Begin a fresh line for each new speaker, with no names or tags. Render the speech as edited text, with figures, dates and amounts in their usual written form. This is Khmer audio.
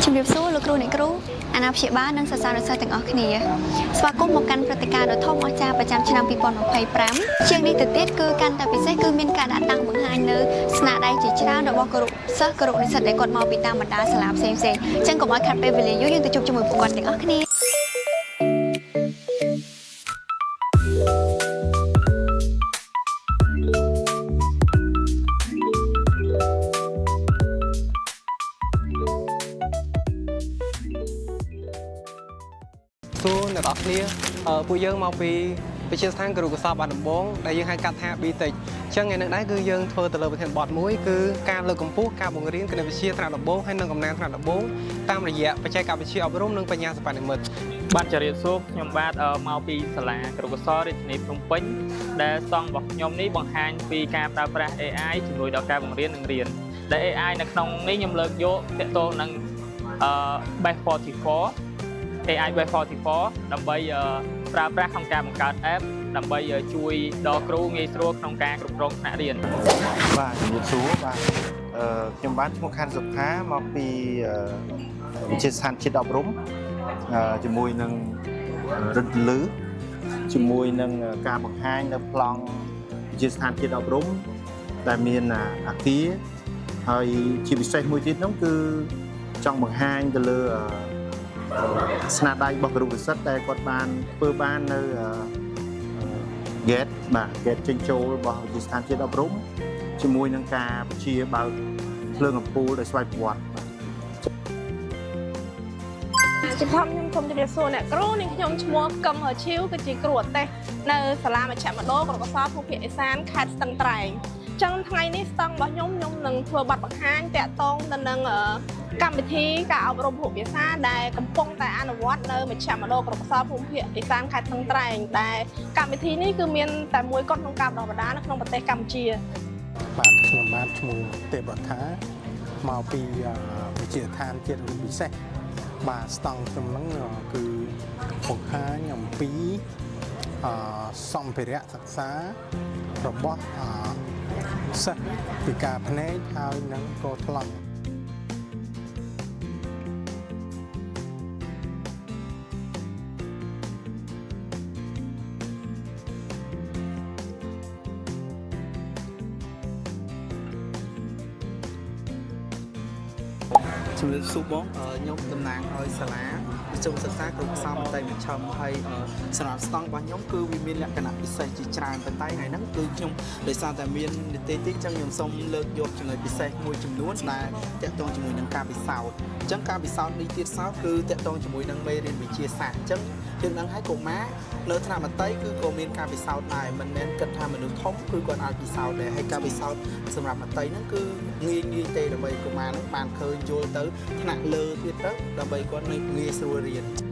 ជំរាបសួរលោកគ្រូអ្នកគ្រូអាណាព្យាបាលនិងសិស្សានុសិស្សទាំងអស់គ្នាស្វាគមន៍មកកាន់ព្រឹត្តិការណ៍ដ៏ធំអស្ចារ្យប្រចាំឆ្នាំ2025ជាងនេះទៅទៀតគឺកាន់តែពិសេសគឺមានការដាក់តាំងបង្ហាញនៅស្នាដៃជាច្រើនរបស់គរុសិស្សគរុនិស្សិតដែលគាត់មកពីតាមបណ្ដាសាលាផ្សេងៗអញ្ចឹងកុំឲ្យខាត់ពេលវេលាយូរយើងទៅជួបជាមួយពួកគាត់ទាំងអស់គ្នា
សួរអ្នកនរគ្នាពួកយើងមកពីវិទ្យាស្ថានគរុកោសល្យបាត់ដំបងដែលយើងហៅកាត់ថា BTEC អញ្ចឹងថ្ងៃនេះដែរគឺយើងធ្វើទៅលើប្រធានបទមួយគឺការលើកកម្ពស់ការបង្រៀនគណិតវិទ្យាថ្នាក់ដំបូងហើយនិងកំណែថ្នាក់ដំបូងតាមរយៈបច្ចេកវិទ្យាអប់រំនិងបញ្ញាសិប្បនិម្មិត
បាទជម្រាបសួរខ្ញុំបាទមកពីសាលាគរុកោសល្យរាជធានីភ្នំពេញដែលសង់របស់ខ្ញុំនេះបង្ហាញពីការប្រើប្រាស់ AI ជាមួយដល់ការបង្រៀននិងរៀនដែល AI នៅក្នុងនេះខ្ញុំលើកយកទាក់ទងនឹងBase 44 AI Base 44ដើម្បីប្រើប្រាស់ក្នុងការបង្កើត app ដើម្បីជួយដល់គ្រូងាយស្រួលក្នុងការគ្រប់គ្រងថ្នាក់រៀន
បាទជំរាបសួរបាទខ្ញុំបាទឈ្មោះខាន់សុផាមកពីវិទ្យាស្ថានជាតិអប់រំជាមួយនឹងរឹតលឺជាមួយនឹងការបង្ហាញនៅប្លង់វិទ្យាស្ថានជាតិអប់រំដែលមានអាគារហើយជាពិសេសមួយទៀតនោះគឺចង់បង្ហាញទៅលើស្នាដៃរបស់គ្រូនិស្សិតដែលគាត់បានធ្វើបាននៅ gate បាទ gate ចេញចូលរបស់វិទ្យាស្ថានជាតិអប់រំជាមួយនឹងការបញ្ជាបើកភ្លើងអំពូលដោយស្វ័យប្រវត្តិ
ជំរាបខ្ញុំសូមជម្រាបសួរអ្នកគ្រូនាងខ្ញុំឈ្មោះកឹមហឈីវគឺជាគ្រូអទេសនៅសាលាមជ្ឈមណ្ឌលគរុកោសល្យភូមិភាគឦសានខេត្តស្ទឹងត្រែងចឹងថ្ងៃនេះស្តង់របស់ខ្ញុំនឹងធ្វើបទបង្ហាញតាក់ទងទៅនឹងកម្មវិធីការអប់រំភូមិភាសាដែលកំពុងតែអនុវត្តនៅមជ្ឈមណ្ឌលគរុកោសល្យភូមិភាគឦសានខេត្តស្ទឹងត្រែងដែលកម្មវិធីនេះគឺមានតែមួយគត់ក្នុងការបណ្ដុះបណ្ដាលនៅក្នុងប្រទេសកម្ពុជា
បាទខ្ញុំបាទឈ្មោះទេវថាមកពីវិទ្យាស្ថានជាតិពិសេសបាទស្តង់ខ្ញុំហ្នឹងគឺបង្ហាញអំពីសម្ភារៈសិក្សារបស់សិស្សពីការភ្នែកហើយនឹងកោថ្លង់
ជំរាបសួរបងខ្ញុំតំណាងឲ្យសាលាវិទ្យាសិក្សាក្រុមសាមតៃមជ្ឈមហើយសម្រាប់ស្តង់របស់ខ្ញុំគឺវាមានលក្ខណៈពិសេសជាច្រើនប៉ុន្តែថ្ងៃហ្នឹងគឺខ្ញុំដោយសារតែមាននីតិទីអញ្ចឹងខ្ញុំសូមលើកយកចំណុចពិសេសមួយចំនួនដែលតាក់ទងជាមួយនឹងការពិសោធន៍អញ្ចឹងការពិសោធន៍នេះទៀតសោតគឺតាក់ទងជាមួយនឹងមេរៀនវិទ្យាសាស្ត្រអញ្ចឹងយើងដឹងហើយកុមារនៅថ្នាក់មត្តេយ្យគឺក៏មានការពិសោធន៍ដែរមិនមែនគិតថាមនុស្សធំគឺគាត់អាចពិសោធន៍ដែរហើយការពិសោធន៍សម្រាប់មត្តេយ្យហ្នឹងគឺងាយទេដើម្បីកុមារហ្នឹងបានឃើញយល់ទៅថ្នាក់លើទៀតទៅដើម្បីគាត់នៅងាយស្រួលរៀន